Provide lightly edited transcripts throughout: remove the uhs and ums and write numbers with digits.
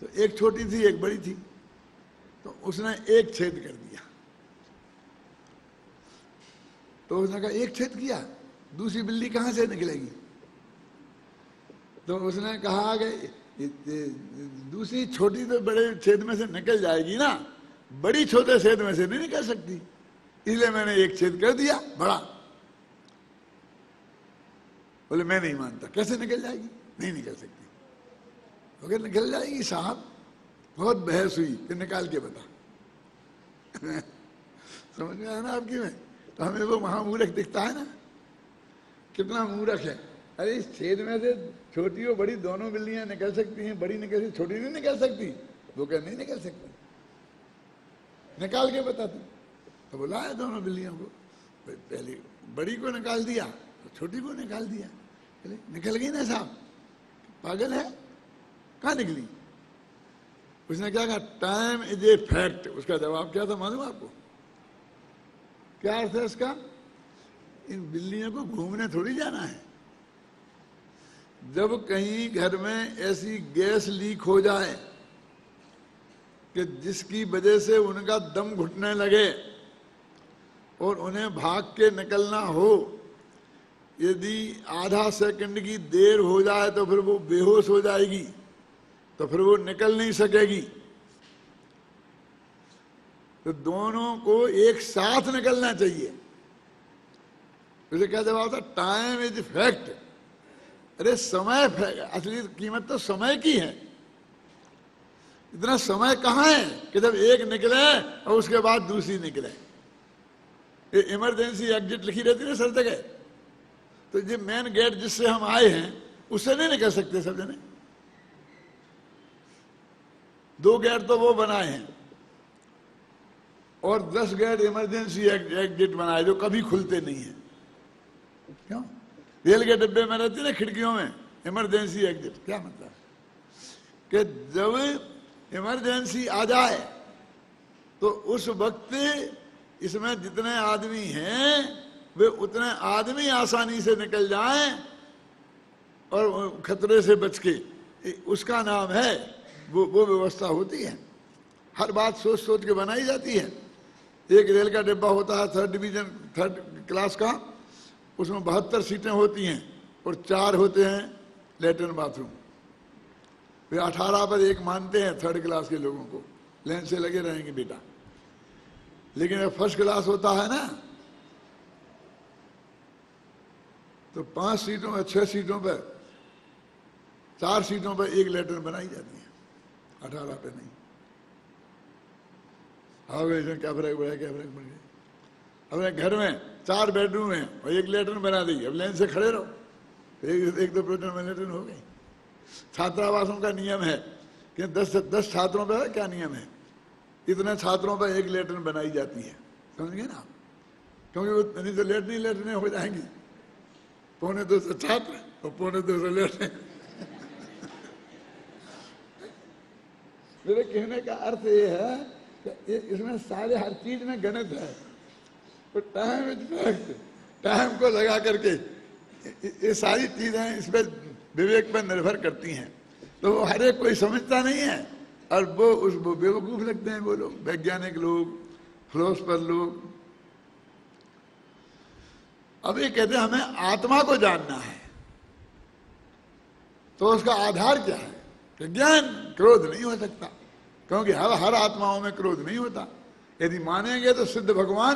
तो एक छोटी थी एक बड़ी थी, तो उसने एक छेद कर दिया। तो उसने कहा एक छेद किया, दूसरी बिल्ली कहां से निकलेगी? तो उसने कहा कि दूसरी छोटी तो बड़े छेद में से निकल जाएगी ना, बड़ी छोटे छेद में से नहीं निकल सकती, इसलिए मैंने एक छेद कर दिया बड़ा। बोले मैं नहीं मानता, कैसे निकल जाएगी? नहीं निकल सकती। अगर निकल जाएगी साहब, बहुत बहस हुई कि निकाल के बता। समझ में आया ना आपकी में? तो हमें वो महामूर्ख दिखता है ना, कितना मूर्ख है। अरे इस छेद में से छोटी और बड़ी दोनों बिल्लियां निकल सकती हैं, बड़ी निकल सकती, छोटी नहीं निकल सकती। वो कह नहीं निकल सकती, निकाल के बता तू। तो बुलाया दोनों बिल्लियों को, पहले बड़ी को निकाल दिया तो छोटी को निकाल दिया। निकल गई ना साहब, पागल है, कहाँ निकली? उसने क्या कहा? Time is a fact. उसका जवाब क्या था मालूम आपको? क्या अर्थ है इसका? इन बिल्लियों को घूमने थोड़ी जाना है। जब कहीं घर में ऐसी गैस लीक हो जाए कि जिसकी वजह से उनका दम घुटने लगे और उन्हें भाग के निकलना हो, यदि आधा सेकंड की देर हो जाए तो फिर वो बेहोश हो जाएगी, तो फिर वो निकल नहीं सकेगी। तो दोनों को एक साथ निकलना चाहिए। उसे क्या जवाब था? Time is fact. अरे समय, असली कीमत तो समय की है। इतना समय कहाँ है कि जब एक निकले और उसके बाद दूसरी निकले। ये इमरजेंसी एग्जिट लिखी रहती है सर जगह, तो ये मेन गेट जिससे हम आए हैं उससे नहीं निकल सकते सब जने। 2 गेट तो वो बनाए हैं और 10 गेट इमरजेंसी एग्जिट बनाए जो कभी खुलते नहीं है। क्यों? रेल के डिब्बे में रहती ना खिड़कियों में इमरजेंसी एग्जिट। क्या मतलब? कि जब इमरजेंसी आ जाए तो उस वक्त इसमें जितने आदमी हैं वे उतने आदमी आसानी से निकल जाएं और खतरे से बच के, उसका नाम है वो व्यवस्था होती है। हर बात सोच सोच के बनाई जाती है। एक रेल का डिब्बा होता है 3rd डिवीजन 3rd क्लास का, उसमें 72 सीटें होती हैं और 4 होते हैं लेटरिन बाथरूम। वे 18 पर एक मानते हैं 3rd क्लास के लोगों को, लाइन से लगे रहेंगे बेटा। लेकिन अगर 1st क्लास होता है ना तो 5 सीटों में 6 सीटों पर 4 सीटों पर एक लेटरिन बनाई जाती है, 18 पे नहीं। हाँ क्या फर्क पड़ा, क्या फर्क पड़ गया? अपने घर में 4 बेडरूम है और एक लेटरिन बना दी, अब लाइन से खड़े रहो, एक 2 बेडरूम में लेटरिन हो गई। छात्रावासों का नियम है कि 10 छात्रों पर क्या नियम है, इतने छात्रों पर एक लेटरिन बनाई जाती है। समझ गए ना? क्योंकि नहीं तो लेटरिन हो जाएंगी। 250 छात्र और 250 लेटरिन। मेरे कहने का अर्थ ये है कि इसमें सारे हर चीज में गणित है। तो टाइम इज फैक्ट, टाइम को लगा करके ये सारी चीजें इस पर विवेक पर निर्भर करती हैं। तो वो हर एक कोई समझता नहीं है और वो बेवकूफ लगते हैं वो लोग, वैज्ञानिक लोग, फिलोसफर लोग। अब ये कहते हैं हमें आत्मा को जानना है, तो उसका आधार क्या है? कि ज्ञान। क्रोध नहीं हो सकता, क्योंकि हर आत्माओं में क्रोध नहीं होता। यदि मानेंगे तो सिद्ध भगवान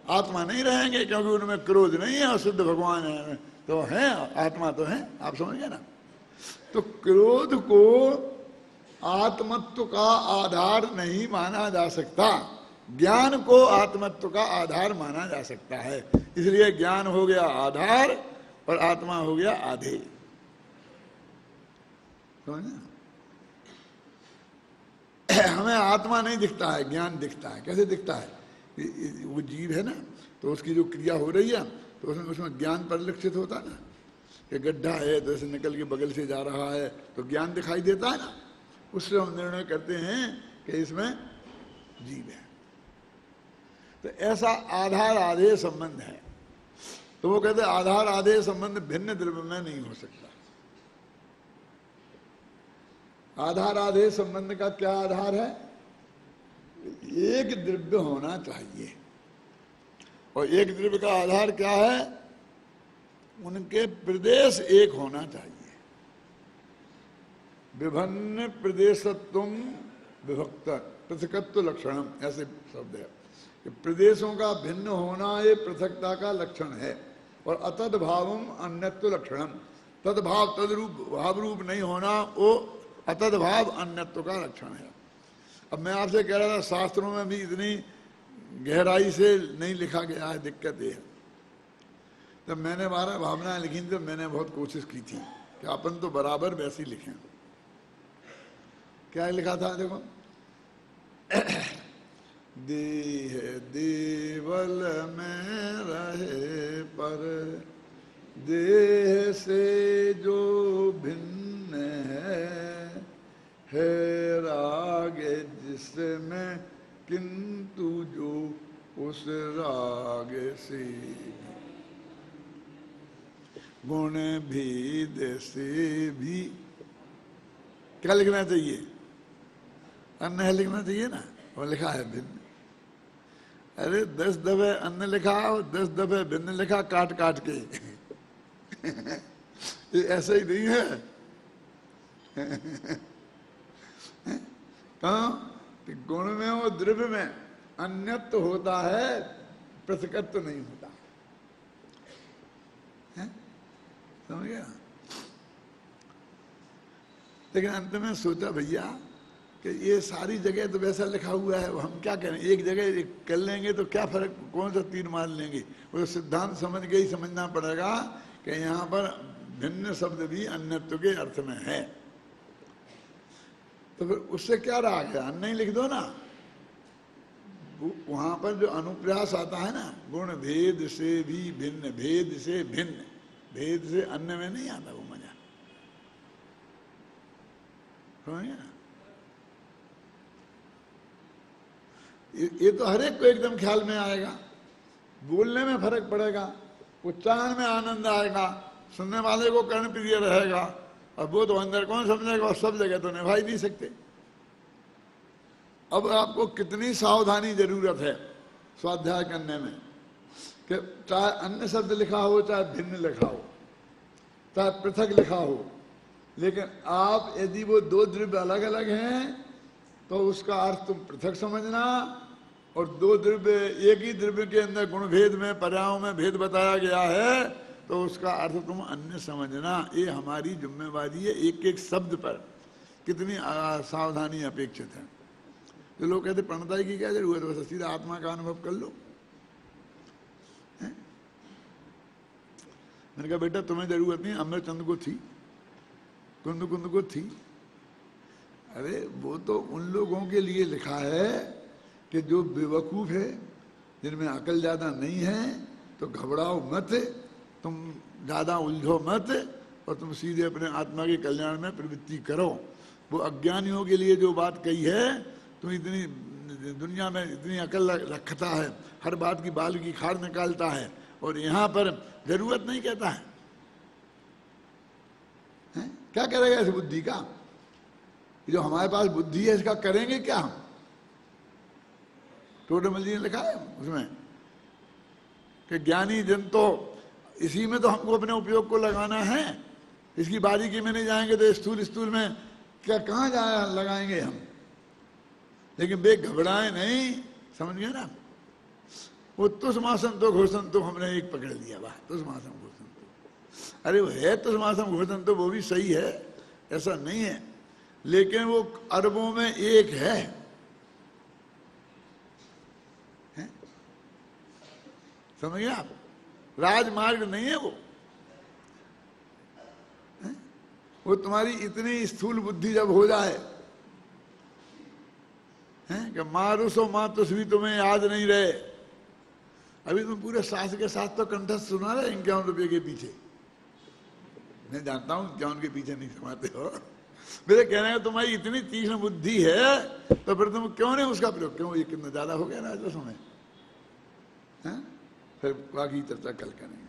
आत्मा नहीं रहेंगे, क्योंकि उनमें क्रोध नहीं है और सिद्ध भगवान है तो है, आत्मा तो है। आप समझ गए ना? तो क्रोध को आत्मत्व का आधार नहीं माना जा सकता, ज्ञान को आत्मत्व का आधार माना जा सकता है। इसलिए ज्ञान हो गया आधार और आत्मा हो गया आधे। समझे? हमें आत्मा नहीं दिखता है, ज्ञान दिखता है। कैसे दिखता है? वो जीव है ना, तो उसकी जो क्रिया हो रही है तो उसमें ज्ञान परिलक्षित होता है ना, कि गड्ढा है तो ऐसे निकल के बगल से जा रहा है तो ज्ञान दिखाई देता है ना। उससे हम निर्णय करते हैं कि इसमें जीव है। तो ऐसा आधार आधे संबंध है। तो वो कहते आधार आधे संबंध भिन्न द्रव्य में नहीं हो सकता। आधार आधेय संबंध का क्या आधार है? एक द्रव्य होना चाहिए। और एक द्रव्य का आधार क्या है? उनके प्रदेश एक होना चाहिए। विभिन्न प्रदेशत्व विभक्त पृथकत्व लक्षणम, ऐसे शब्द है कि प्रदेशों का भिन्न होना ये पृथकता का लक्षण है। और अतद भावम अन्यत्व लक्षणम, तदभाव तदरूप भाव रूप नहीं होना वो अतद भाव अन्यत्व का लक्षण है। अब मैं आपसे कह रहा था शास्त्रों में भी इतनी गहराई से नहीं लिखा गया है, दिक्कत ये है। जब मैंने 12 भावनाएं लिखी थी तो मैंने बहुत कोशिश की थी कि अपन तो बराबर वैसी लिखें। क्या लिखा था देखो, देह देवल में रहे पर देह से जो भिन्न है राग जिसमें किंतु जो उस राग से गुण भेद से भी। क्या लिखना चाहिए? अन्य लिखना चाहिए ना, वो लिखा है भिन्न। अरे 10 दफे अन्य लिखा और 10 दफे भिन्न लिखा काट काट के ये ऐसा ही नहीं है। कहाँ गुण में और द्रव्य में अन्यत्व होता है, पृथकत्व नहीं होता है, समझ गया? लेकिन अंत में सोचा भैया कि ये सारी जगह तो वैसा लिखा हुआ है, हम क्या करें, एक जगह कर लेंगे तो क्या फर्क, कौन सा तीर मार लेंगे। वो सिद्धांत समझ के ही समझना पड़ेगा कि यहाँ पर भिन्न शब्द भी अन्यत्व के अर्थ में है। तो फिर उससे क्या रहा गया, अन्य ही लिख दो ना। वहां पर जो अनुप्रास आता है ना, गुण भेद से भी भिन्न, भेद से भिन्न, भेद से अन्य में नहीं आता वो मजा, समझ गया? ये तो हर एक को एकदम ख्याल में आएगा, बोलने में फर्क पड़ेगा, उच्चारण में आनंद आएगा, सुनने वाले को कर्ण प्रिय रहेगा, और वो तो अंदर कौन समझेगा, और सब जगह तो निभा ही नहीं सकते। अब आपको कितनी सावधानी जरूरत है स्वाध्याय करने में कि चाहे अन्य शब्द लिखा हो, चाहे भिन्न लिखा हो, चाहे पृथक लिखा हो, लेकिन आप यदि वो दो द्रव्य अलग अलग हैं तो उसका अर्थ तुम पृथक समझना, और दो द्रव्य एक ही द्रव्य के अंदर गुण भेद में पर्यायों में भेद बताया गया है तो उसका अर्थ तुम अन्य समझना। ये हमारी जिम्मेवारी है, एक एक शब्द पर कितनी सावधानी अपेक्षित है। तो लोग कहते प्रणताई की क्या जरूरत है, बस सीधा आत्मा का अनुभव कर लो। मैंने कहा बेटा तुम्हें जरूरत नहीं, अमरचंद को थी, कुंद कुंद को थी। अरे वो तो उन लोगों के लिए लिखा है कि जो बेवकूफ है, जिनमें अकल ज्यादा नहीं है, तो घबराओ मत, तुम ज्यादा उलझो मत, और तुम सीधे अपने आत्मा के कल्याण में प्रवृत्ति करो। वो अज्ञानियों के लिए जो बात कही है, तुम इतनी दुनिया में इतनी अकल रखता है, हर बात की बाल की खाड़ निकालता है, और यहाँ पर जरूरत नहीं कहता है, हैं? क्या करेगा इस बुद्धि का? जो हमारे पास बुद्धि है इसका करेंगे क्या हम? टोडरमल जी ने लिखा है उसमें कि ज्ञानी जन तो इसी में तो हमको अपने उपयोग को लगाना है, इसकी बारीकी में नहीं जाएंगे तो स्थूल स्थूल में क्या कहाँ लगाएंगे हम। लेकिन बे घबराए नहीं, समझ गए ना? वो तुष्मासम तो घोषण तो हमने एक पकड़ लिया, वाह तुष्मासम घोषण तो, अरे वो है तुष्मासम घोषण तो वो भी सही है, ऐसा नहीं है, लेकिन वो अरबों में एक है, समझ गए आप? राजमार्ग नहीं है वो, है? वो तुम्हारी इतनी स्थूल बुद्धि जब हो जाए हैं कि मारुसो माँ तुस्वी तुम्हें याद नहीं रहे। अभी तुम पूरे शास्त्र के साथ तो कंठस्थ सुना रहे 51 रुपये के पीछे, मैं जानता हूँ 51 के पीछे नहीं समाते हो। मेरे कहने का तुम्हारी इतनी तीक्ष्ण बुद्धि है तो फिर तुम क्यों नहीं उसका प्रयोग, क्यों ये कितना ज्यादा हो गया ना आज तो समय, फिर बाकी चर्चा कल करेंगे।